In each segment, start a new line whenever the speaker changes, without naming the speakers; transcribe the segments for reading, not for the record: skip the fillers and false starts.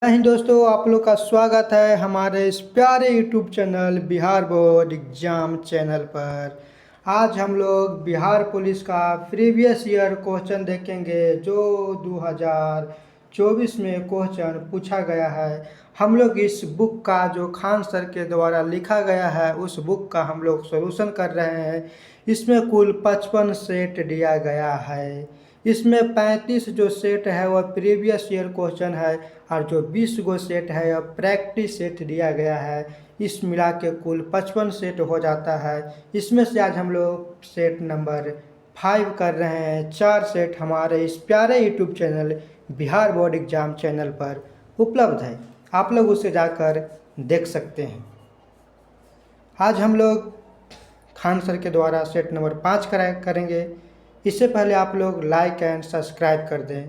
जय हिंद दोस्तों, आप लोग का स्वागत है हमारे इस प्यारे YouTube channel Bihar board exam channel पर। आज हम लोग बिहार पुलिस का प्रीवियस ईयर क्वेश्चन देखेंगे जो 2024 में क्वेश्चन पूछा गया है। हम लोग इस बुक का जो खान सर के द्वारा लिखा गया है उस बुक का हम लोग सॉल्यूशन कर रहे हैं। इसमें कुल 55 सेट दिया गया है। इसमें 35 जो सेट है वह प्रीवियस ईयर क्वेश्चन है और जो 20 गो सेट है वह प्रैक्टिस सेट दिया गया है। इस मिला के कुल 55 सेट हो जाता है। इसमें से आज हम लोग सेट नंबर 5 कर रहे हैं। 4 सेट हमारे इस प्यारे YouTube channel Bihar board exam channel पर उपलब्ध है, आप लोग उसे जाकर देख सकते हैं। आज हम लोग खान सर के द्वारा सेट नंबर 5 करेंगे। इससे पहले आप लोग लाइक एंड सब्सक्राइब कर दें।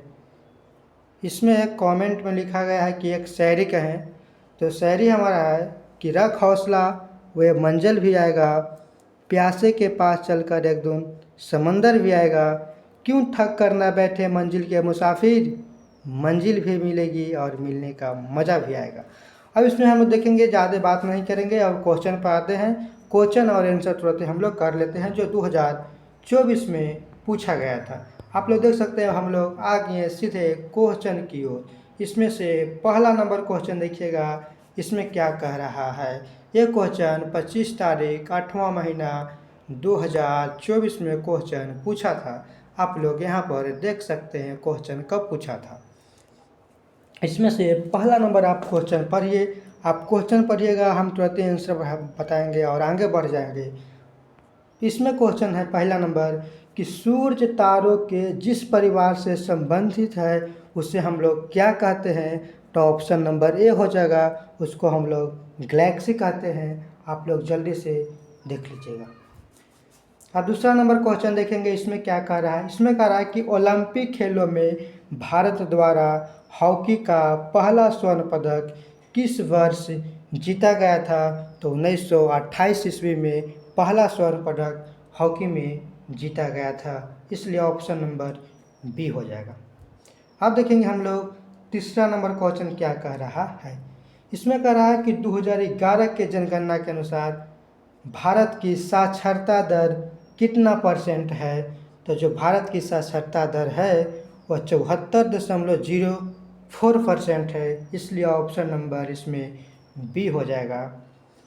इसमें एक कमेंट में लिखा गया है कि एक शायरी कहें, तो शायरी हमारा है कि रख हौसला वह मंजिल भी आएगा, प्यासे के पास चलकर एक दिन समंदर भी आएगा, क्यों थक कर ना बैठे मंजिल के मुसाफिर, मंजिल भी मिलेगी और मिलने का मज़ा भी आएगा। अब इसमें हम लोग देखेंगे, ज़्यादा बात नहीं करेंगे। अब क्वेश्चन पर आते हैं। क्वेश्चन और आंसर तुरंत हम लोग कर लेते हैं जो 2024 में पूछा गया था। आप लोग देख सकते हैं हम लोग आ गए सीधे क्वेश्चन की ओर। इसमें से पहला नंबर क्वेश्चन देखिएगा, इसमें क्या कह रहा है। ये क्वेश्चन 25 तारीख 8वां महीना 2024 में क्वेश्चन पूछा था। आप लोग यहाँ पर देख सकते हैं क्वेश्चन कब पूछा था। इसमें से पहला नंबर आप क्वेश्चन पढ़िए। आप क्वेश्चन पढ़िएगा, हम तुरंत आंसर बताएंगे और आगे बढ़ जाएंगे। इसमें क्वेश्चन है पहला नंबर कि सूर्य तारों के जिस परिवार से संबंधित है उसे हम लोग क्या कहते हैं। तो ऑप्शन नंबर ए हो जाएगा, उसको हम लोग गैलेक्सी कहते हैं। आप लोग जल्दी से देख लीजिएगा। अब दूसरा नंबर क्वेश्चन देखेंगे, इसमें क्या कह रहा है। इसमें कह रहा है कि ओलंपिक खेलों में भारत द्वारा हॉकी का पहला स्वर्ण पदक किस वर्ष जीता गया था। तो 1928 ईस्वी में पहला स्वर्ण पदक हॉकी में जीता गया था, इसलिए ऑप्शन नंबर बी हो जाएगा। अब देखेंगे हम लोग तीसरा नंबर क्वेश्चन क्या कह रहा है। इसमें कह रहा है कि 2011 के जनगणना के अनुसार भारत की साक्षरता दर कितना % है। तो जो भारत की साक्षरता दर है वह 74.04% है, इसलिए ऑप्शन नंबर इसमें बी हो जाएगा।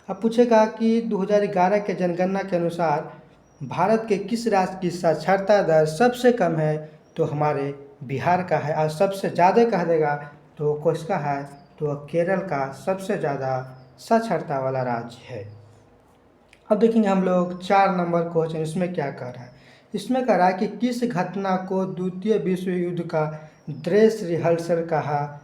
अब पूछेगा कि 2011 के जनगणना के अनुसार भारत के किस राज्य की साक्षरता दर सबसे कम है। तो हमारे बिहार का है। और सबसे ज़्यादा कह देगा तो किसका है, तो केरल का सबसे ज़्यादा साक्षरता वाला राज्य है। अब देखेंगे हम लोग 4 नंबर क्वेश्चन, इसमें क्या कह रहा है। इसमें कह रहा है कि किस घटना को द्वितीय विश्व युद्ध का ड्रेस रिहर्सल कहा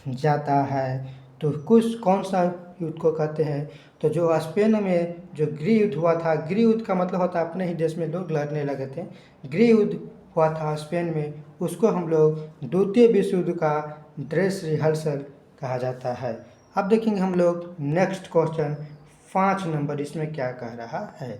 जाता है। तो कौन सा युद्ध को कहते हैं। तो जो स्पेन में जो गृह युद्ध हुआ था, गृह युद्ध का मतलब होता है अपने ही देश में लोग लड़ने लगे थे, गृह युद्ध हुआ था स्पेन में, उसको हम लोग द्वितीय विश्व युद्ध का ड्रेस रिहर्सल कहा जाता है। अब देखेंगे हम लोग नेक्स्ट क्वेश्चन 5 नंबर, इसमें क्या कह रहा है।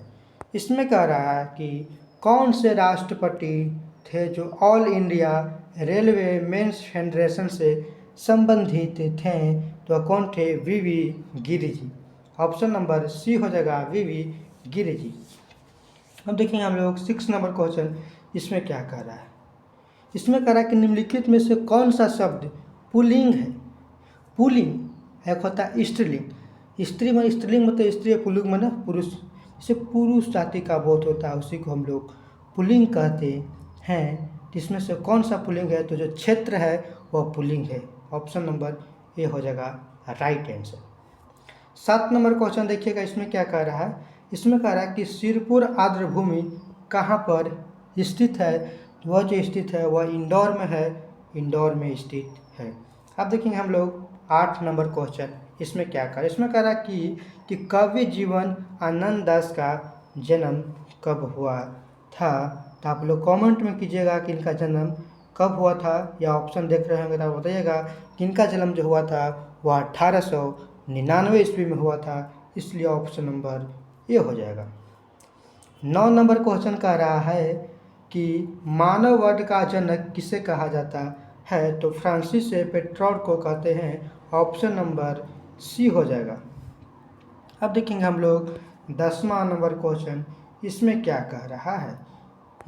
इसमें कह रहा है कि कौन से राष्ट्रपति थे जो all India railway men's federation से संबंधित थे। तो कौन थे, V V Giri ji. Option number C हो जाएगा, वीवी गिरि जी। अब देखेंगे हम लोग 6 नंबर क्वेश्चन, इसमें क्या कह रहा है। इसमें कह रहा है कि निम्नलिखित में से कौन सा शब्द पुल्लिंग है। पुल्लिंग एक होता है स्त्रीलिंग, स्त्रीलिंग मतलब स्त्री, पुल्लिंग मतलब पुरुष, इसे पुरुष जाति का बोध होता है, उसी को हम लोग पुल्लिंग कहते हैं। इसमें से कौन सा पुल्लिंग है। तो जो क्षेत्र है वह पुल्लिंग है, ऑप्शन नंबर ए हो जाएगा राइट आंसर। 7 नंबर क्वेश्चन देखिएगा, इसमें क्या कह रहा है। इसमें कह रहा है कि सिरपुर आर्द्रभूमि कहाँ पर स्थित है। वह जो स्थित है वह इंदौर में है, इंदौर में स्थित है। अब देखेंगे हम लोग 8 नंबर क्वेश्चन, इसमें क्या कह रहा है। इसमें कह रहा है कि कवि जीवन आनंद दास का जन्म कब हुआ था। तो आप लोग कमेंट में कीजिएगा कि इनका जन्म कब हुआ था, या ऑप्शन देख रहे होंगे तो आप बताइएगा कि इनका जन्म जो हुआ था वह 1899 ईस्वी में हुआ था, इसलिए ऑप्शन नंबर ए हो जाएगा। 9 नंबर क्वेश्चन कह रहा है कि मानव वर्ग का जनक किसे कहा जाता है। तो फ्रांसिस पेट्रॉर्क को कहते हैं, ऑप्शन नंबर सी हो जाएगा। अब देखेंगे हम लोग 10वां नंबर क्वेश्चन, इसमें क्या कह रहा है।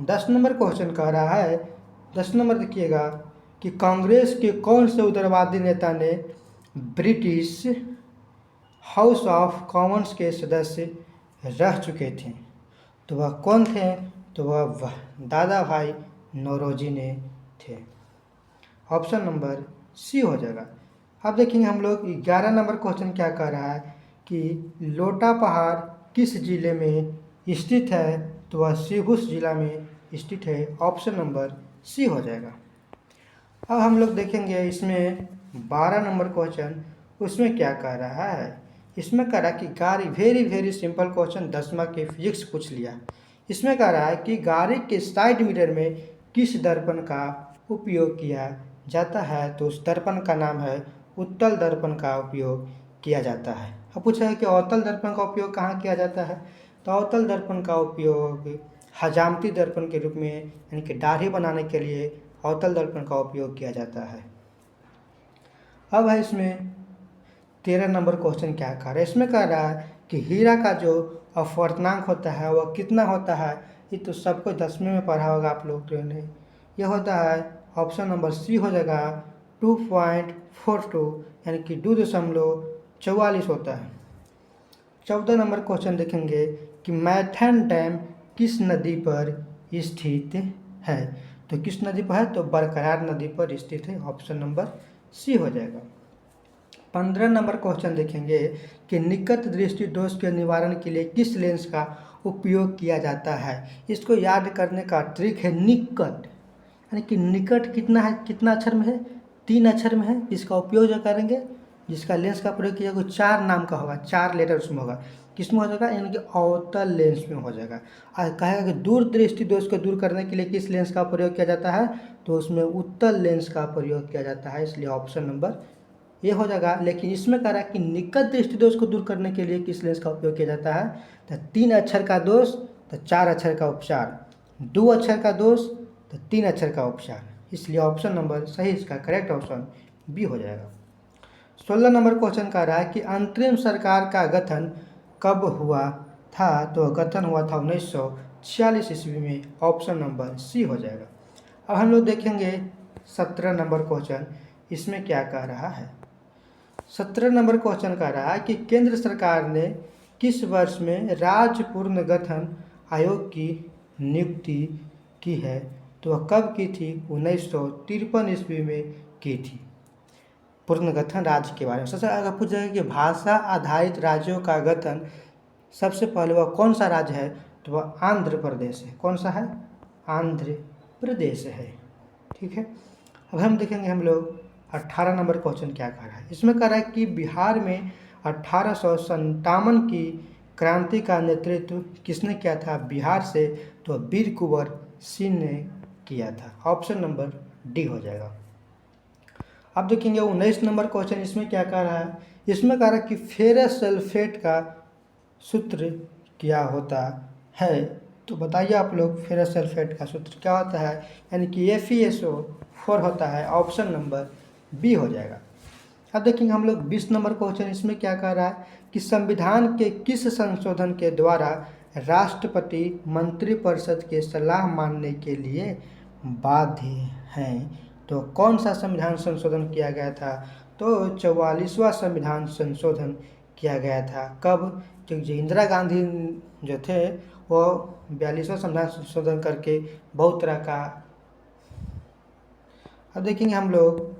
10 नंबर क्वेश्चन कह रहा है, 10 नंबर देखिएगा कि कांग्रेस के कौन से उग्रवादी नेता ने ब्रिटिश हाउस ऑफ कॉमन्स के सदस्य रह चुके थे। तो वह कौन थे, तो वह दादा भाई नौरोजी ने थे। ऑप्शन नंबर सी हो जाएगा। अब देखेंगे हम लोग 11 नंबर क्वेश्चन क्या कह रहा है कि लोटा पहाड़ किस जिले में स्थित है, तो वह शिवहर जिला में स्थित है। ऑप्शन नंबर सी हो जाएगा। अब हम लोग देखेंगे इसमें 12 नंबर क्वेश्चन, उसमें क्या कह रहा है। इसमें कह रहा है कि गाड़ी, वेरी सिंपल क्वेश्चन 10वां के फिजिक्स पूछ लिया। इसमें कह रहा है कि गाड़ी के साइड मिरर में किस दर्पण का उपयोग किया जाता है, तो उस दर्पण का नाम है उत्तल दर्पण का उपयोग किया जाता है। अब पूछा है कि अवतल दर्पण का उपयोग कहाँ किया जाता है, तो अवतल दर्पण का उपयोग हजामती दर्पण के रूप में, यानी कि दाढ़ी बनाने के लिए अवतल दर्पण का उपयोग किया जाता है। अब है इसमें 13 नंबर क्वेश्चन क्या कह रहा है। इसमें कह रहा है कि हीरा का जो अपवर्तनांक होता है वह कितना होता है। ये तो सबको 10वीं में पढ़ा होगा आप लोग ने। यह होता है ऑप्शन नंबर सी हो जाएगा 2.42, यानी कि 2.44 होता है। 14 नंबर क्वेश्चन देखेंगे कि मैथन डैम किस नदी पर स्थित है, तो किस नदी पर है, तो बरकरार नदी पर स्थित है। ऑप्शन नंबर सी हो जाएगा। 15 नंबर क्वेश्चन देखेंगे कि निकट दृष्टि दोष के निवारण के लिए किस लेंस का उपयोग किया जाता है। इसको याद करने का ट्रिक है निकट, यानी कि निकट कितना है, कितना अक्षर में है, 3 अक्षर में है। इसका उपयोग जो करेंगे, जिसका लेंस का प्रयोग किया जाएगा 4 नाम का होगा, 4 लेटर उसमें होगा। किस में हो जाएगा, यानी कि अवतल लेंस में हो जाएगा। और कहेगा कि दूर दृष्टि दोष को दूर करने के लिए किस लेंस का प्रयोग किया जाता है, तो उसमें उत्तल लेंस का प्रयोग किया जाता है, इसलिए ऑप्शन नंबर ये हो जाएगा। लेकिन इसमें कह रहा है कि निकट दृष्टि दोष को दूर करने के लिए किस लेंस का उपयोग किया जाता है, तो 3 अक्षर का दोष तो 4 अक्षर का उपचार, 2 अक्षर का दोष तो 3 अक्षर का उपचार, इसलिए ऑप्शन नंबर सही, इसका करेक्ट ऑप्शन बी हो जाएगा। 16 नंबर क्वेश्चन कह रहा है कि अंतरिम सरकार का गठन कब हुआ था, तो गठन हुआ था 1946 ईस्वी में। ऑप्शन नंबर सी हो जाएगा। अब हम लोग देखेंगे 17 नंबर क्वेश्चन, इसमें क्या कह रहा है। 17 नंबर क्वेश्चन कह रहा है कि केंद्र सरकार ने किस वर्ष में राज्य पुनर्गठन आयोग की नियुक्ति की है, तो वह कब की थी, 1953 ईस्वी में की थी। पुनर्गठन राज्य के बारे में सबसे अगर पूछ जाएगा कि भाषा आधारित राज्यों का गठन सबसे पहले वह कौन सा राज्य है, तो वह आंध्र प्रदेश है। कौन सा है, आंध्र प्रदेश है। ठीक है। अब हम देखेंगे हम लोग 18 नंबर क्वेश्चन क्या कह रहा है। इसमें कह रहा है कि बिहार में 1857 की क्रांति का नेतृत्व किसने किया था बिहार से, तो वीर कुंवर सिंह ने किया था। ऑप्शन नंबर डी हो जाएगा। अब देखेंगे 19 नंबर क्वेश्चन, इसमें क्या कह रहा है। इसमें कह रहा है कि फेरस सल्फेट का सूत्र क्या होता है, तो बताइए आप लोग फेरस सल्फेट का सूत्र क्या होता है, यानी कि FeSO4 होता है। ऑप्शन नंबर बी हो जाएगा। अब देखेंगे हम लोग 20 नंबर क्वेश्चन, इसमें क्या कह रहा है कि संविधान के किस संशोधन के द्वारा राष्ट्रपति मंत्रिपरिषद के सलाह मानने के लिए बाध्य हैं, तो कौन सा संविधान संशोधन किया गया था, तो 44वां संविधान संशोधन किया गया था। कब, क्योंकि इंदिरा गांधी जो थे वो 42वां संविधान संशोधन करके बहुत तरह का। अब देखेंगे हम लोग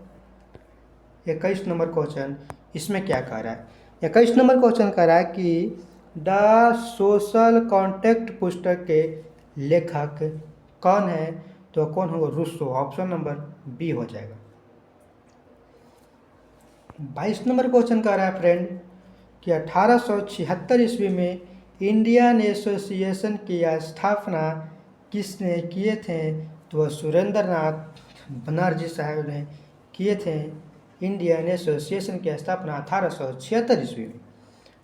21 नंबर क्वेश्चन, इसमें क्या कह रहा है। 21 नंबर क्वेश्चन कह रहा है कि द सोशल कॉन्ट्रैक्ट पुस्तक के लेखक कौन है, तो कौन होगा, रूसो। ऑप्शन नंबर बी हो जाएगा। 22 नंबर क्वेश्चन कह रहा है फ्रेंड कि 1876 ईस्वी में इंडियन एसोसिएशन की स्थापना किसने किए थे, तो वह सुरेंद्र नाथ बनर्जी साहब ने किए थे। इंडियन एसोसिएशन की स्थापना 1876 ईस्वी में।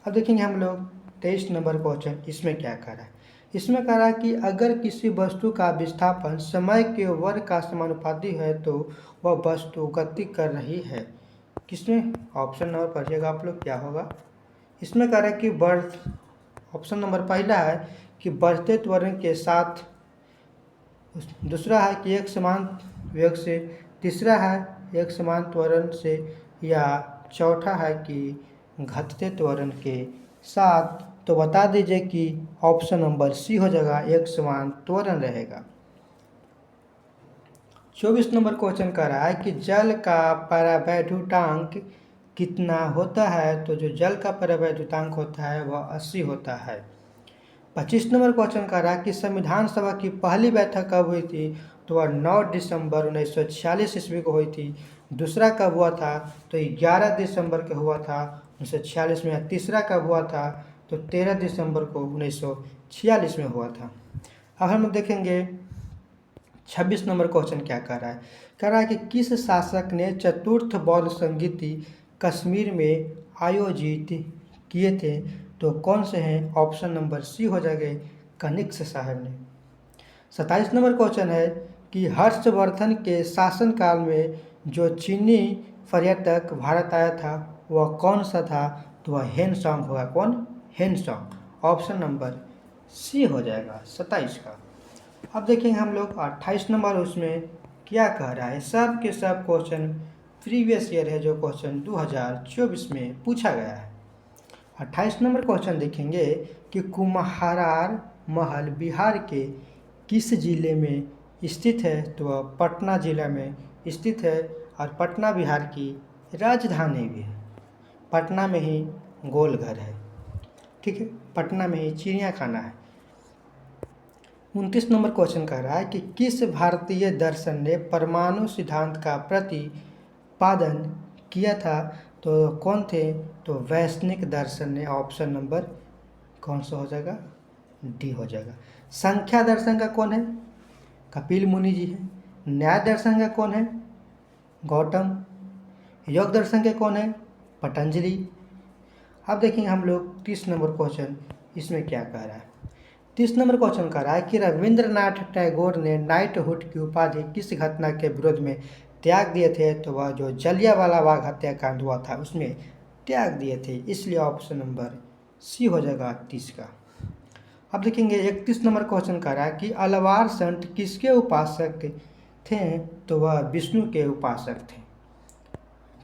अब देखेंगे हम लोग 23 नंबर क्वेश्चन, इसमें क्या कह रहा है। इसमें कह रहा है कि अगर किसी वस्तु का विस्थापन समय के वर्ग का समानुपाती है, तो वह वस्तु गति कर रही है। किसमें ऑप्शन नंबर पढ़िएगा आप लोग क्या होगा। इसमें कह रहा है कि बर्थ, ऑप्शन नंबर पहला है कि बढ़ते त्वरण के साथ, दूसरा है कि एक समान वेग से, तीसरा है एक समान त्वरण से, या चौथा है कि घटते त्वरण के साथ। तो बता दीजिए कि ऑप्शन नंबर सी हो जाएगा, एक समान त्वरण रहेगा। 24 नंबर क्वेश्चन कर रहा है कि जल का परावैद्युतांक कितना होता है। तो जो जल का परावैद्युतांक होता है वह 80 होता है। 25 नंबर क्वेश्चन कर रहा है कि संविधान सभा की पहली बैठक कब हुई थी। तो वह 9 दिसंबर 1946 ईस्वी को हुई थी। दूसरा कब हुआ था, तो 11 दिसंबर को हुआ था 1946 में। तीसरा कब हुआ था, तो 13 दिसंबर को 1946 में हुआ था। अब हम देखेंगे 26 नंबर क्वेश्चन क्या कर रहा है। कह रहा है कि किस शासक ने चतुर्थ बौद्ध संगीति कश्मीर में आयोजित किए थे। तो कौन से हैं, ऑप्शन नंबर सी हो जाएगा, कनिष्क साहब ने। 27 नंबर क्वेश्चन है कि हर्षवर्धन के शासनकाल में जो चीनी पर्यटक भारत आया था वह कौन सा था। तो वह हेनसोंग होगा। कौन, हेनसोंग। ऑप्शन नंबर सी हो जाएगा 27 का। अब देखेंगे हम लोग 28 नंबर, उसमें क्या कह रहा है। सब के सब क्वेश्चन प्रीवियस ईयर है, जो क्वेश्चन 2024 में पूछा गया है। 28 नंबर क्वेश्चन देखेंगे कि कुम्हारार महल बिहार के किस जिले में स्थित है। तो वह पटना जिला में स्थित है, और पटना बिहार की राजधानी भी है। पटना में ही गोलघर है, ठीक है, पटना में ही चिड़ियाखाना है। 29 नंबर क्वेश्चन कह रहा है कि किस भारतीय दर्शन ने परमाणु सिद्धांत का प्रतिपादन किया था। तो कौन थे, तो वैश्विक दर्शन ने। ऑप्शन नंबर कौन सा हो जाएगा, डी हो जाएगा। संख्या दर्शन का कौन है, कपिल मुनि जी है। न्याय दर्शन का कौन है, गौतम। योग दर्शन के कौन है, पतंजलि। अब देखेंगे हम लोग 30 नंबर क्वेश्चन, इसमें क्या कह रहा है। 30 नंबर क्वेश्चन कह रहा है कि रविंद्रनाथ टैगोर ने नाइटहुड की उपाधि किस घटना के विरोध में त्याग दिए थे। तो वह जो जलियांवाला बाग हत्याकांड हुआ था उसमें त्याग दिए थे, इसलिए ऑप्शन नंबर सी हो जाएगा 30 का। अब देखेंगे 31 नंबर क्वेश्चन कह रहा है कि अलवार संत किसके उपासक थे। तो वह विष्णु के उपासक थे,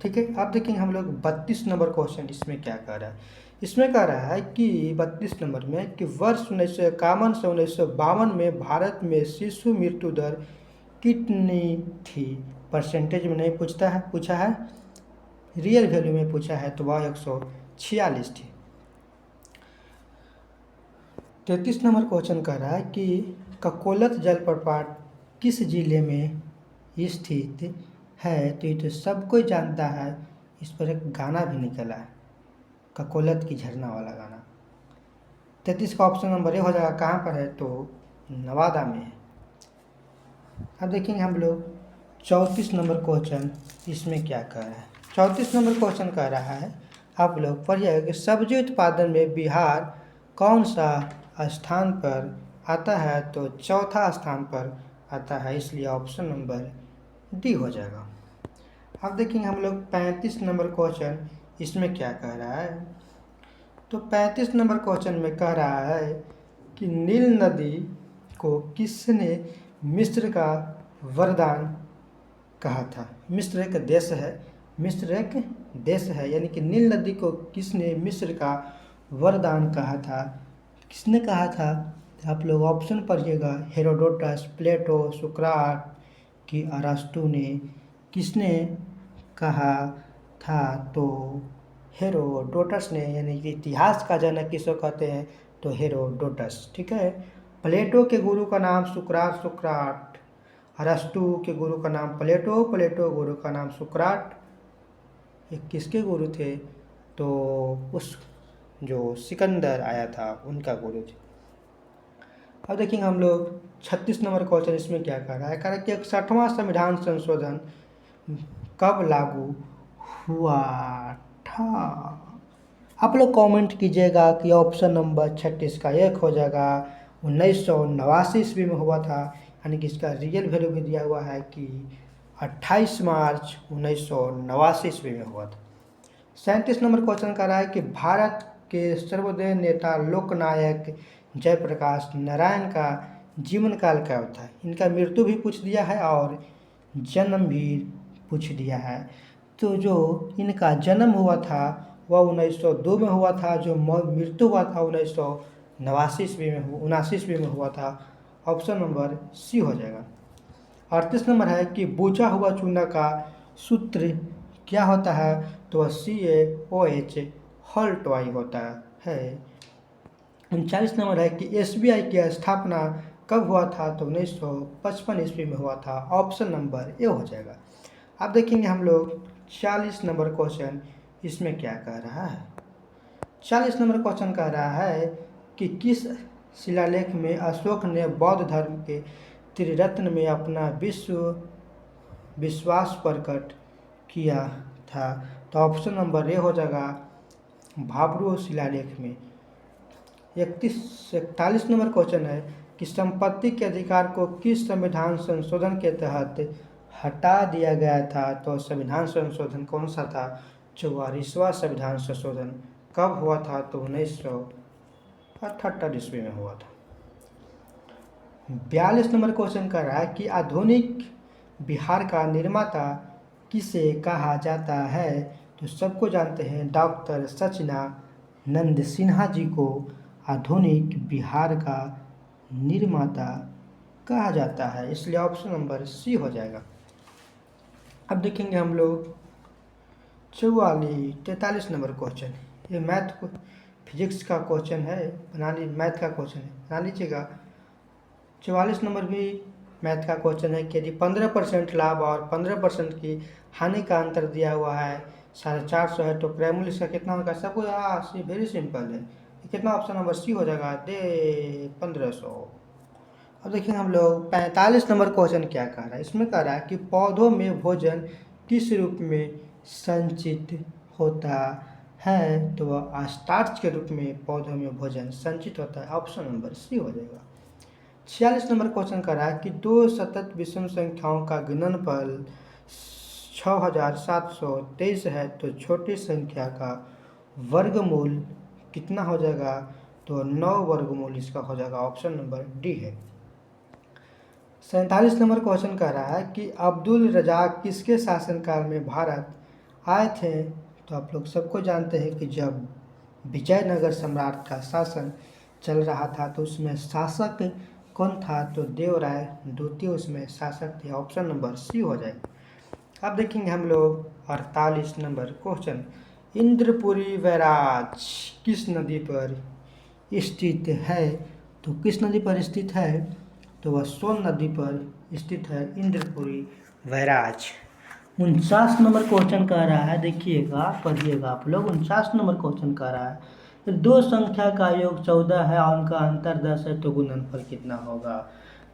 ठीक है। अब देखेंगे हम लोग 32 नंबर क्वेश्चन, इसमें क्या कह रहा है। इसमें कह रहा है कि 32 नंबर में कि वर्ष 1951 से 1952 में भारत में शिशु मृत्यु दर कितनी थी। परसेंटेज में नहीं पूछा है, रियल वैल्यू में पूछा है। तो वह 146 थी। 33 नंबर क्वेश्चन कह रहा है कि ककोलत जलप्रपात किस जिले में स्थित है। तो ये तो सब कोई जानता है, इस पर एक गाना भी निकला है, ककोलत की झरना वाला गाना। 33 का ऑप्शन नंबर ए हो जाएगा। कहाँ पर है, तो नवादा में है। अब देखेंगे हम लोग 34 नंबर क्वेश्चन, इसमें क्या कह रहा है। 34 नंबर क्वेश्चन कह रहा है, आप लोग पढ़िएगा कि सब्जी उत्पादन में बिहार कौन सा स्थान पर आता है। तो चौथा स्थान पर आता है, इसलिए ऑप्शन नंबर डी हो जाएगा। अब देखेंगे हम लोग 35 नंबर क्वेश्चन, इसमें क्या कह रहा है। तो 35 नंबर क्वेश्चन में कह रहा है कि नील नदी को किसने मिस्र का वरदान कहा था। मिस्र एक देश है, मिस्र एक देश है, यानी कि नील नदी को किसने मिस्र का वरदान कहा था। किसने कहा था, आप लोग ऑप्शन पढ़िएगा। हेरोडोटस, प्लेटो, सुकरात कि अरस्तु ने। किसने कहा था, तो हेरोडोटस ने, यानी कि इतिहास का जनक किसको कहते हैं, तो हेरोडोटस, ठीक है। प्लेटो के गुरु का नाम सुकरात, अरस्तु के गुरु का नाम प्लेटो गुरु का नाम सुकरात। ये किसके गुरु थे, तो उस जो सिकंदर आया था उनका गुरु थे। अब देखेंगे हम लोग 36 नंबर क्वेश्चन, इसमें क्या कह रहा है। कह रहा है कि 61वां संविधान संशोधन कब लागू हुआ था। आप लोग कमेंट कीजिएगा कि ऑप्शन नंबर 36 का एक हो जाएगा 1989 ईस्वी में हुआ था, यानी कि इसका रियल वैल्यू भी दिया हुआ है कि 28 मार्च 1989 ईस्वी में हुआ था। 37 नंबर क्वेश्चन कर रहा है कि भारत के सर्वोदय नेता लोकनायक जयप्रकाश नारायण का जीवन काल क्या होता है। इनका मृत्यु भी पूछ दिया है और जन्म भी पूछ दिया है। तो जो इनका जन्म हुआ था वह 1902 में हुआ था, जो मृत्यु हुआ था 1989 ईस्वी में 79 ईस्वी में हुआ था। ऑप्शन नंबर सी हो जाएगा। 38 नंबर है कि बूझा हुआ चूना का सूत्र क्या होता है, तो CaOH हॉल्टवाई होता है। 39 नंबर है कि SBI की स्थापना कब हुआ था, तो 1955 ईस्वी में हुआ था। ऑप्शन नंबर ए हो जाएगा। अब देखेंगे हम लोग 40 नंबर क्वेश्चन, इसमें क्या कह रहा है। 40 नंबर क्वेश्चन कह रहा है कि किस शिलालेख में अशोक ने बौद्ध धर्म के त्रिरत्न में अपना विश्वास प्रकट किया था, तो ऑप्शन नंबर ए हो जाएगा भाब्रू शिलालेख में। 41 नंबर क्वेश्चन है कि संपत्ति के अधिकार को किस संविधान संशोधन के तहत हटा दिया गया था, तो संविधान संशोधन कौन सा था, 44वां संविधान संशोधन कब हुआ था, तो 1978 ईस्वी में हुआ था। 42 नंबर क्वेश्चन कर रहा है कि आधुनिक बिहार का निर्माता किसे कहा जाता है, तो सबको जानते हैं डॉक्टर सचिदानंद सिन्हा जी को आधुनिक बिहार का निर्माता कहा जाता है, इसलिए ऑप्शन नंबर सी हो जाएगा। अब देखेंगे हम लोग 43 नंबर क्वेश्चन, ये फिजिक्स का क्वेश्चन है, मैथ का क्वेश्चन है, बना लीजिएगा। 44 नंबर भी मैथ का क्वेश्चन है कि यदि 15% लाभ और 15% की हानि का अंतर दिया हुआ है 450 है, तो क्रयमूल्य इसका कितना होगा। सबको वेरी सिंपल है, कितना ऑप्शन नंबर सी हो जाएगा, दे 1500। अब देखिए हम लोग 45 नंबर क्वेश्चन क्या कह रहा है। इसमें कह रहा है कि पौधों में भोजन किस रूप में संचित होता है, तो वह स्टार्च के रूप में पौधों में भोजन संचित होता है। ऑप्शन नंबर सी हो जाएगा। 46 नंबर क्वेश्चन कर रहा है कि दो सतत विषम संख्याओं का गुणनफल 6723 है, तो छोटी संख्या का वर्गमूल कितना हो जाएगा, तो 9 वर्गमूल इसका हो जाएगा। ऑप्शन नंबर डी है। 47 नंबर क्वेश्चन कह रहा है कि अब्दुल रज़ाक किसके शासनकाल में भारत आए थे, तो आप लोग सबको जानते हैं कि जब विजयनगर सम्राट का शासन चल रहा था तो उसमें शासक कौन था, तो देवराय द्वितीय उसमें शासक थे। ऑप्शन नंबर सी हो जाएगा। अब देखेंगे हम लोग 48 नंबर क्वेश्चन, इंद्रपुरी बैराज किस नदी पर स्थित है, तो किस नदी पर स्थित है, तो वह सोन नदी पर स्थित है इंद्रपुरी बैराज। 49 नंबर क्वेश्चन कह रहा है, देखिएगा पढ़िएगा आप लोग। 49 नंबर क्वेश्चन कह रहा है तो दो संख्या का योग 14 है और उनका अंतर 10 है, तो गुणनफल कितना होगा,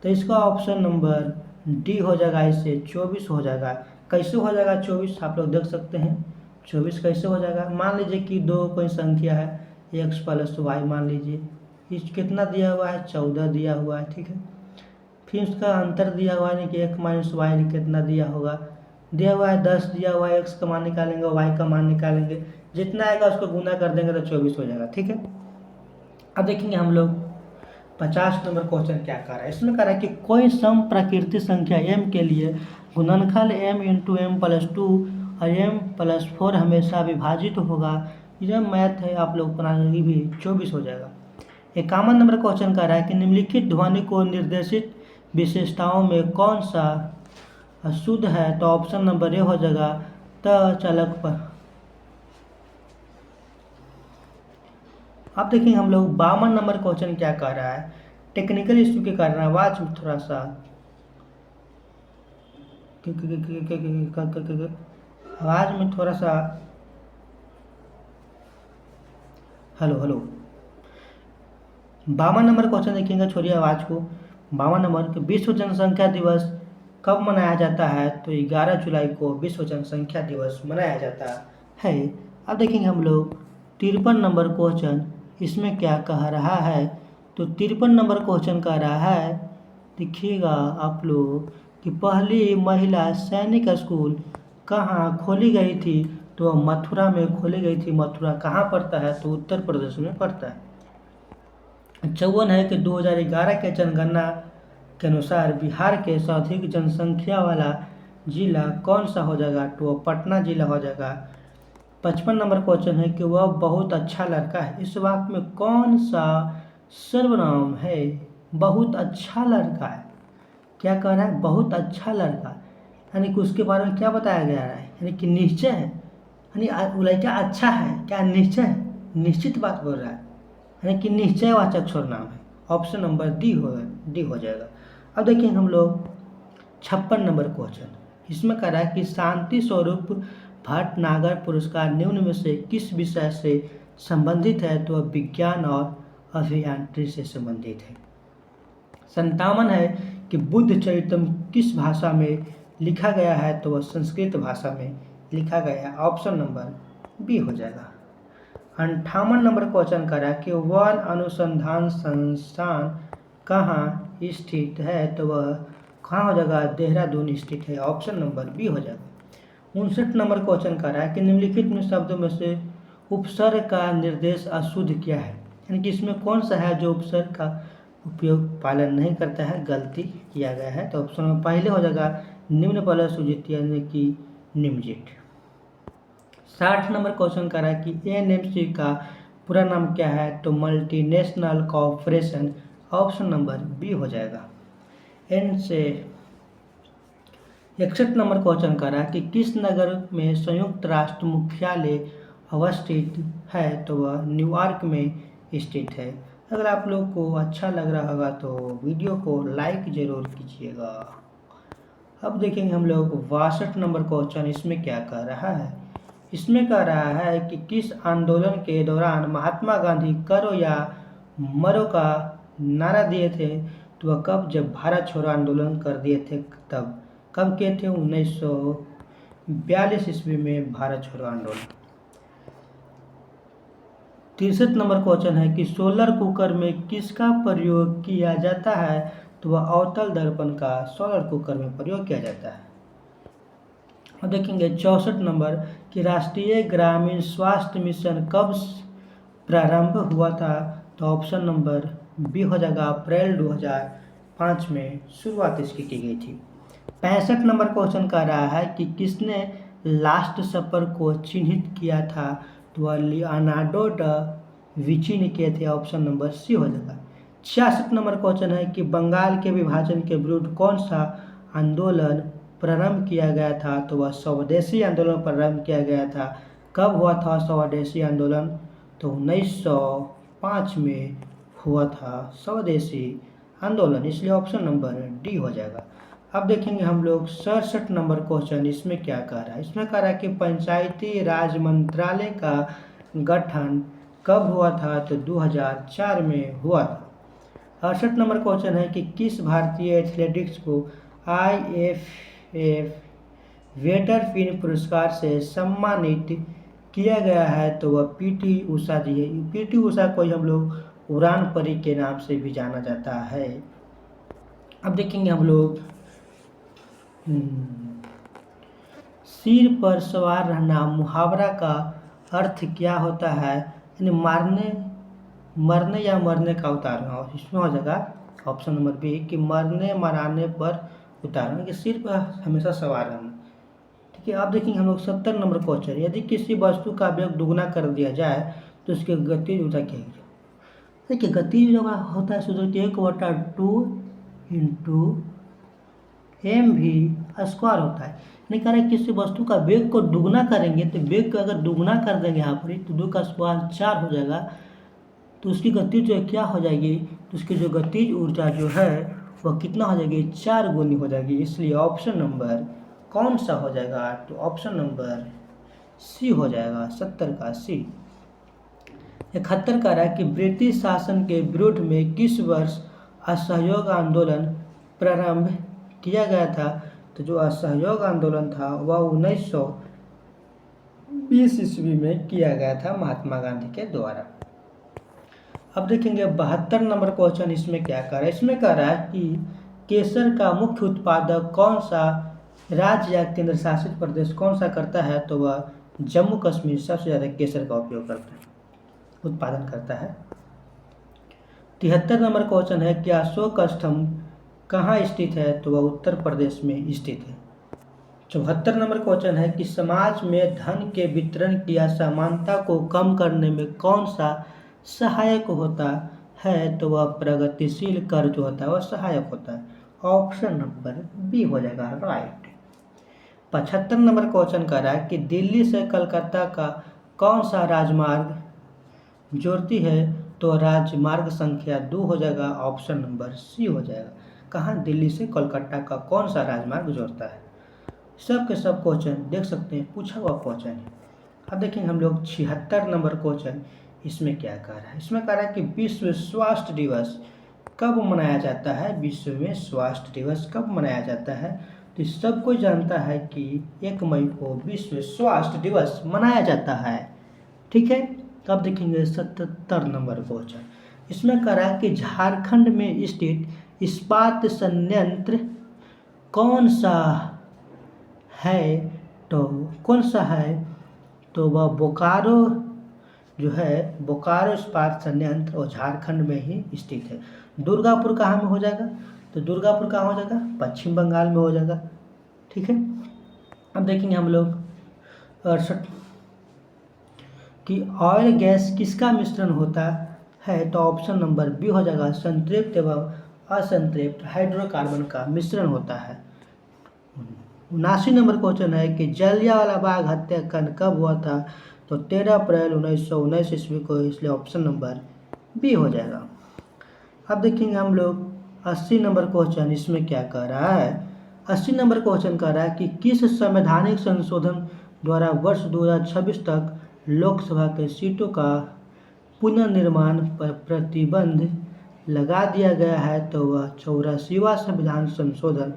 तो इसका ऑप्शन नंबर डी हो जाएगा, इससे 24 हो जाएगा। कैसे हो जाएगा 24, आप लोग देख सकते हैं 24 कैसे हो जाएगा। मान लीजिए कि दो कोई संख्या है x + y, मान लीजिए इस कितना दिया हुआ है 14 दिया हुआ है, ठीक है। फिर उसका अंतर दिया हुआ है कि x - y कितना दिया होगा, दिया हुआ है 10 दिया हुआ है, x का मान निकालेंगे y का मान निकालेंगे, जितना आएगा उसको गुना कर देंगे तो 24 हो जाएगा, ठीक है। अब देखेंगे हम लोग 50 नंबर क्वेश्चन क्या कर रहा है। इसमें कह रहा है कि कोई सम प्राकृतिक संख्या m के लिए गुणनफल m × m + 2 और m + 4 हमेशा विभाजित होगा। ये मैथ है, आप लोग बनाएंगे भी 24 हो जाएगा। 51 नंबर क्वेश्चन कह रहा है कि निम्नलिखित ध्वनि को निर्देशित विशेषताओं में कौन सा शुद्ध है, तो ऑप्शन नंबर ए हो जाएगा त चालक पर। अब देखेंगे हम लोग 52 नंबर क्वेश्चन क्या कह रहा है, टेक्निकल इशू के कारण आवाज में थोड़ा सा आवाज में थोड़ा सा हेलो 52 नंबर क्वेश्चन देखिएगा, छोड़िए आवाज को। 52 नंबर कि विश्व जनसंख्या दिवस कब मनाया जाता है, तो 11 जुलाई को विश्व जनसंख्या दिवस मनाया जाता है। अब देखेंगे हम लोग 53 नंबर क्वेश्चन, इसमें क्या कह रहा है, तो 53 नंबर क्वेश्चन कह रहा है, देखिएगा आप लोग कि पहली महिला सैनिक स्कूल कहाँ खोली गई थी, तो मथुरा में खोली गई थी। मथुरा कहाँ पड़ता है, तो उत्तर प्रदेश में पड़ता है। 54 है कि 2011 के जनगणना के अनुसार बिहार के सर्वाधिक जनसंख्या वाला जिला कौन सा हो जाएगा, तो पटना जिला हो जाएगा। 55 नंबर क्वेश्चन है कि वह बहुत अच्छा लड़का है, इस वाक्य में कौन सा सर्वनाम है। बहुत अच्छा लड़का है, क्या कह रहा है, बहुत अच्छा लड़का, यानी कि उसके बारे में क्या बताया गया है, यानी कि निश्चय है, यानी वो लड़का अच्छा है, क्या निश्चय है, निश्चित बात बोल रहा है, यानी कि निश्चयवाचक सर्वनाम है। ऑप्शन नंबर डी हो जाएगा। अब देखिए हम लोग 56 नंबर क्वेश्चन, इसमें कह रहा है कि शांति स्वरूप भटनागर पुरस्कार निम्न में से किस विषय से संबंधित है, तो विज्ञान और अभियांत्रिकी से संबंधित है। 57 है कि बुद्ध चरितम किस भाषा में लिखा गया है, तो वह संस्कृत भाषा में लिखा गया है। ऑप्शन नंबर बी हो जाएगा। 58 नंबर क्वेश्चन करा कि वन अनुसंधान संस्थान कहाँ स्थित है, तो वह कहाँ हो जाएगा, देहरादून स्थित है। ऑप्शन नंबर बी हो जाएगा। 59 नंबर क्वेश्चन करा है कि निम्नलिखित में शब्दों में से उपसर्ग का निर्देश अशुद्ध क्या है, यानी कि इसमें कौन सा है जो उपसर्ग का उपयोग पालन नहीं करता है, गलती किया गया है। तो ऑप्शन में पहले हो जाएगा निम्न पहले सूचित यानी कि निम्नलिखित। 60 नंबर क्वेश्चन कर रहा है कि एनएमसी का पूरा नाम क्या है, तो multinational corporation. Option number B हो जाएगा। एन से 61 नंबर क्वेश्चन कर रहा है कि किस नगर में संयुक्त राष्ट्र मुख्यालय अवस्थित है, तो वह न्यूयॉर्क में स्थित है। अगर आप लोग को अच्छा लग रहा होगा तो वीडियो को लाइक जरूर कीजिएगा। अब देखेंगे हम लोग 62 नंबर क्वेश्चन, इसमें क्या कह रहा है। इसमें कह रहा है कि किस आंदोलन के दौरान महात्मा गांधी करो या मरो का नारा दिए थे, तो वह कब, जब भारत छोड़ो आंदोलन कर दिए थे तब। कब किए थे, 1942 ईस्वी में भारत छोड़ो आंदोलन। 63 नंबर क्वेश्चन है कि सोलर कुकर में किसका प्रयोग किया जाता है, तो वह अवतल दर्पण का सोलर कुकर में प्रयोग किया जाता है। और देखेंगे 64 नंबर कि राष्ट्रीय ग्रामीण स्वास्थ्य मिशन कब प्रारंभ हुआ था, तो ऑप्शन नंबर बी हो जाएगा, अप्रैल 2005 में शुरुआत इसकी की गई थी। 65 नंबर क्वेश्चन कह रहा है कि किसने लास्ट सपर को चिन्हित किया था, तो वह लियोनार्डो दा विंची ने किए थे। ऑप्शन नंबर सी हो जाएगा। 66 नंबर क्वेश्चन है कि बंगाल के विभाजन के विरुद्ध कौन सा आंदोलन प्रारंभ किया गया था, तो वह स्वदेशी आंदोलन प्रारंभ किया गया था। कब हुआ था स्वदेशी आंदोलन, तो 1905 में हुआ था स्वदेशी आंदोलन, इसलिए ऑप्शन नंबर डी हो जाएगा। अब देखेंगे हम लोग 67 नंबर क्वेश्चन, इसमें क्या कह रहा है। इसमें कह रहा है कि पंचायती राज मंत्रालय का गठन कब हुआ था, तो 2004 में हुआ था। 68 नंबर क्वेश्चन है कि किस भारतीय एथलेटिक्स को IFF वेटर फिन पुरस्कार से सम्मानित किया गया है, तो वह पीटी उषा जी है। पीटी उषा को हम लोग उड़ान परी के नाम से भी जाना जाता है। अब देखेंगे हम लोग सिर पर सवार रहना मुहावरा का अर्थ क्या होता है, यानी मरने या मरने का उतारना। इसमें हो जाएगा ऑप्शन नंबर बी कि मरने मराने पर उतारना, कि सिर पर हमेशा सवार रहना। ठीक है, अब देखेंगे हम लोग 70 नंबर क्वेश्चन, यदि किसी वस्तु का वेग दुगुना कर दिया जाए तो उसकी गतिज ऊर्जा क्या है। देखिए गतिज ऊर्जा होता है सूत्र 1/2 इंटू mv² होता है। नहीं कह रहे किसी वस्तु का वेग को दुगुना करेंगे, तो वेग को अगर दुगुना कर देंगे यहाँ पर तो 2 का स्क्वायर 4 हो जाएगा, तो उसकी गतिज जो क्या हो जाएगी, तो उसकी जो गतिज ऊर्जा जो है वह कितना हो जाएगी, 4 गुनी हो जाएगी। इसलिए ऑप्शन नंबर कौन सा हो जाएगा, तो ऑप्शन नंबर सी हो जाएगा, 70 का सी। 71 कह रहा है कि ब्रिटिश शासन के विरुद्ध में किस वर्ष असहयोग आंदोलन प्रारंभ किया गया था, तो जो असहयोग आंदोलन था वह 1920 ईस्वी में किया गया था महात्मा गांधी के द्वारा। अब देखेंगे 72 नंबर क्वेश्चन, इसमें क्या कह रहा है। इसमें कह रहा है कि केसर का मुख्य उत्पादक कौन सा राज्य या केंद्र शासित प्रदेश कौन सा करता है, तो वह जम्मू कश्मीर सबसे ज़्यादा केसर का उपयोग करता है, उत्पादन करता है। 73 नंबर क्वेश्चन है कि अशोक स्तंभ कहाँ स्थित है, तो वह उत्तर प्रदेश में स्थित है। 74 नंबर क्वेश्चन है कि समाज में धन के वितरण की असमानता को कम करने में कौन सा सहायक होता है, तो वह प्रगतिशील कर जो होता है वह सहायक होता है। ऑप्शन नंबर बी हो जाएगा राइट। 75 नंबर क्वेश्चन कर रहा है कि दिल्ली से कलकत्ता का कौन सा राजमार्ग जोड़ती है, तो राजमार्ग संख्या 2 हो जाएगा, ऑप्शन नंबर सी हो जाएगा। कहाँ, दिल्ली से कोलकाता का कौन सा राजमार्ग जोड़ता है। सब के सब क्वेश्चन देख सकते हैं, पूछा हुआ क्वेश्चन है। अब देखेंगे हम लोग 76 नंबर क्वेश्चन, इसमें क्या कह रहा है। इसमें कह रहा है कि विश्व स्वास्थ्य दिवस कब मनाया जाता है, विश्व में स्वास्थ्य दिवस कब मनाया जाता है। तो सब कोई जानता है कि 1 मई को विश्व स्वास्थ्य दिवस मनाया जाता है, ठीक है। अब देखेंगे 77 नंबर क्वेश्चन, इसमें कह रहा है कि झारखंड में स्थित इस्पात संयंत्र कौन सा है, तो कौन सा है, तो वह बोकारो जो है, बोकारो इस्पात संयंत्र और झारखंड में ही स्थित है। दुर्गापुर कहाँ में हो जाएगा, तो दुर्गापुर कहाँ हो जाएगा, पश्चिम बंगाल में हो जाएगा, ठीक है। अब देखेंगे हम लोग 68 कि ऑयल गैस किसका मिश्रण होता है, तो ऑप्शन नंबर बी हो जाएगा, संतृप्त एवं असंतृप्त हाइड्रोकार्बन का मिश्रण होता है। 79 नंबर क्वेश्चन है कि जलियांवाला बाग हत्याकांड कब हुआ था, तो 13 अप्रैल 1919 ईस्वी को, इसलिए ऑप्शन नंबर बी हो जाएगा। अब देखेंगे हम लोग 80 नंबर क्वेश्चन, इसमें क्या कह रहा है। 80 नंबर क्वेश्चन कह रहा है कि किस संवैधानिक संशोधन द्वारा वर्ष 2026 तक लोकसभा के सीटों का पुनर्निर्माण पर प्रतिबंध लगा दिया गया है, तो वह 84वां संविधान संशोधन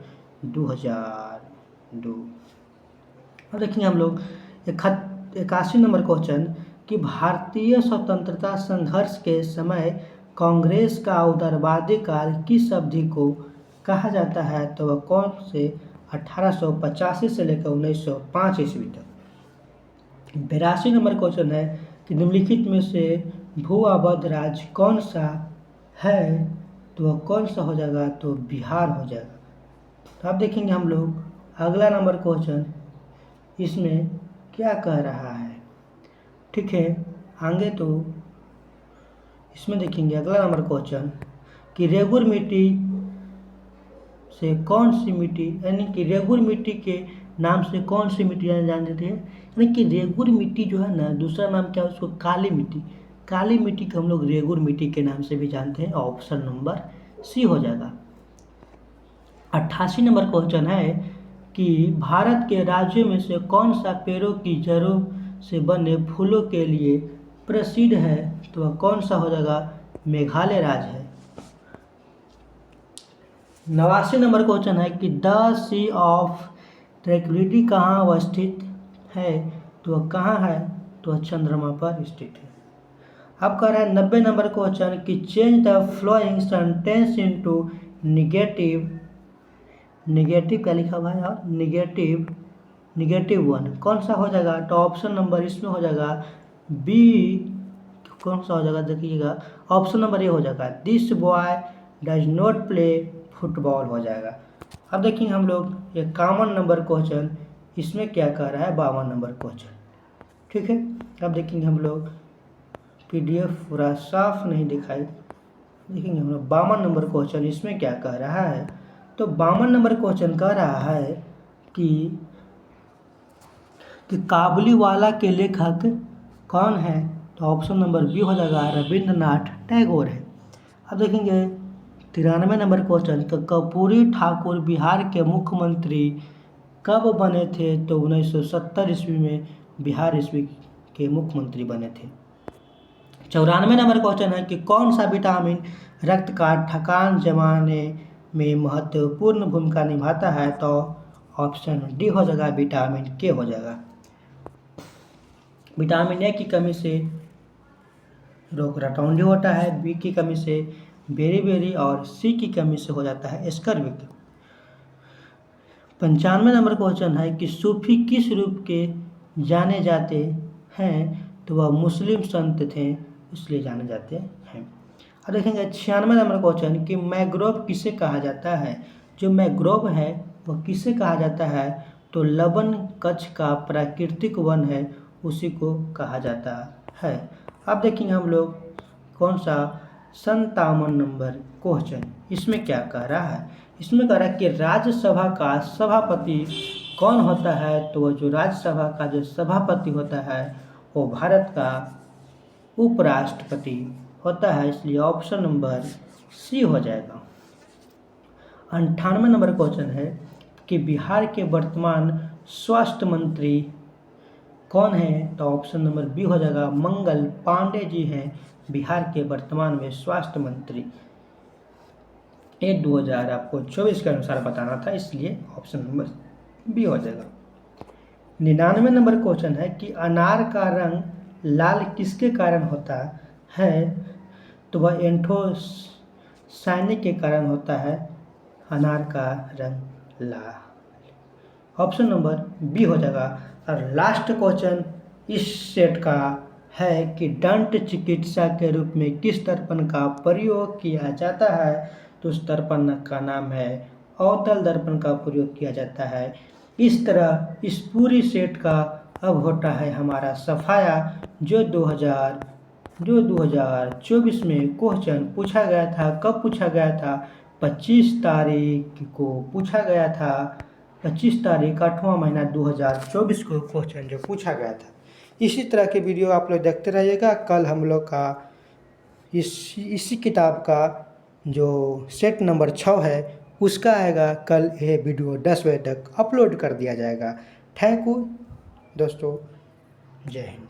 2002। अब देखेंगे हम लोग 81 नंबर क्वेश्चन कि भारतीय स्वतंत्रता संघर्ष के समय कांग्रेस का उदारवादी काल किस अवधि को कहा जाता है, तो वह कौन से 1885 से लेकर 1905 ईस्वी तक। 82 नंबर क्वेश्चन है कि निम्नलिखित में से भू अवध राज्य कौन सा है, तो वह कौन सा हो जाएगा, तो बिहार हो जाएगा। तो अब देखेंगे हम लोग अगला नंबर क्वेश्चन, इसमें क्या कह रहा है, ठीक है। आगे तो इसमें देखेंगे अगला नंबर क्वेश्चन कि रेगुर मिट्टी से कौन सी मिट्टी, यानी कि रेगुर मिट्टी के नाम से कौन सी मिट्टी जान देते हैं, यानी कि रेगुर मिट्टी जो है ना, दूसरा नाम क्या है उसको, काली मिट्टी। काली मिट्टी को हम लोग रेगुर मिट्टी के नाम से भी जानते हैं, ऑप्शन नंबर सी हो जाएगा। 88 नंबर क्वेश्चन है कि भारत के राज्यों में से कौन सा पेड़ों की जड़ों से बने फूलों के लिए प्रसिद्ध है, तो वह कौन सा हो जाएगा, मेघालय राज्य है। 89 नंबर क्वेश्चन है कि द सी ऑफ ट्रैंक्विलिटी कहाँ अवस्थित है, तो वह कहाँ है, तो वह चंद्रमा पर स्थित है। अब कह रहा है 90 नंबर क्वेश्चन कि change the flowing sentence into negative क्या लिखा हुआ है, और निगेटिव 1 कौन सा हो जाएगा, तो ऑप्शन नंबर इसमें हो जाएगा बी, कौन सा हो जाएगा देखिएगा, ऑप्शन नंबर ए हो जाएगा, this boy does not play football हो जाएगा। अब देखेंगे हम लोग 51 नंबर क्वेश्चन, इसमें क्या कह रहा है, 52 नंबर क्वेश्चन, ठीक है। अब देखेंगे हम लोग PDF पूरा साफ नहीं दिखाई, देखेंगे हम लोग 52 नंबर क्वेश्चन, इसमें क्या कह रहा है, तो 52 नंबर क्वेश्चन कह रहा है कि काबुलीवाला के लेखक कौन है, तो ऑप्शन नंबर बी हो जाएगा, रविंद्रनाथ टैगोर है। अब देखेंगे 93 नंबर क्वेश्चन, तो कर्पूरी ठाकुर बिहार के मुख्यमंत्री कब बने थे, तो 1970 ईस्वी में बिहार ईस्वी के मुख्यमंत्री बने थे। 94 नंबर क्वेश्चन है कि कौन सा विटामिन रक्त का थकान जमाने में महत्वपूर्ण भूमिका निभाता है, तो ऑप्शन डी हो जाएगा, विटामिन के हो जाएगा। विटामिन ए की कमी से रोग रतौंधी होता है, बी की कमी से वेरी वेरी और सी की कमी से हो जाता है स्कर्विक। 95 नंबर क्वेश्चन है कि सूफी किस रूप के जाने जाते हैं, तो वह मुस्लिम संत थे इसलिए जाने जाते हैं। अब देखेंगे 96 नंबर क्वेश्चन कि मैंग्रोव किसे कहा जाता है। जो मैंग्रोव है वह किसे कहा जाता है, तो लवण कच्छ का प्राकृतिक वन है उसी को कहा जाता है। अब देखेंगे हम लोग कौन सा 57 नंबर क्वेश्चन, इसमें क्या कह रहा है। इसमें कह रहा है कि राज्यसभा का सभापति कौन होता है, तो वह जो राज्यसभा का जो सभापति होता है वो भारत का उपराष्ट्रपति होता है, इसलिए ऑप्शन नंबर सी हो जाएगा। 98 नंबर क्वेश्चन है कि बिहार के वर्तमान स्वास्थ्य मंत्री कौन है, तो ऑप्शन नंबर बी हो जाएगा मंगल पांडे जी हैं बिहार के वर्तमान में स्वास्थ्य मंत्री। ये 2024 के अनुसार बताना था, इसलिए ऑप्शन नंबर बी हो जाएगा। 99 नंबर क्वेश्चन है कि अनार का रंग लाल किसके कारण होता है, तो वह एंथोसायनिन के कारण होता है अनार का रंग लाल। ऑप्शन नंबर बी हो जाएगा। और लास्ट क्वेश्चन इस सेट का है कि दंत चिकित्सा के रूप में किस दर्पण का प्रयोग किया जाता है, तो उस दर्पण का नाम है अवतल दर्पण का प्रयोग किया जाता है। इस तरह इस पूरी सेट का अब होता है हमारा सफाया, जो 2024 में क्वेश्चन पूछा गया था। कब पूछा गया था, 25 तारीख को पूछा गया था। 25 तारीख 8वां महीना 2024 को क्वेश्चन जो पूछा गया था। इसी तरह के वीडियो आप लोग देखते रहिएगा। कल हम लोग का इसी किताब का जो सेट नंबर 6 है उसका आएगा। कल ये वीडियो 10 बजे तक अपलोड कर दिया जाएगा। थैंक यू दोस्तों, जय हिंद।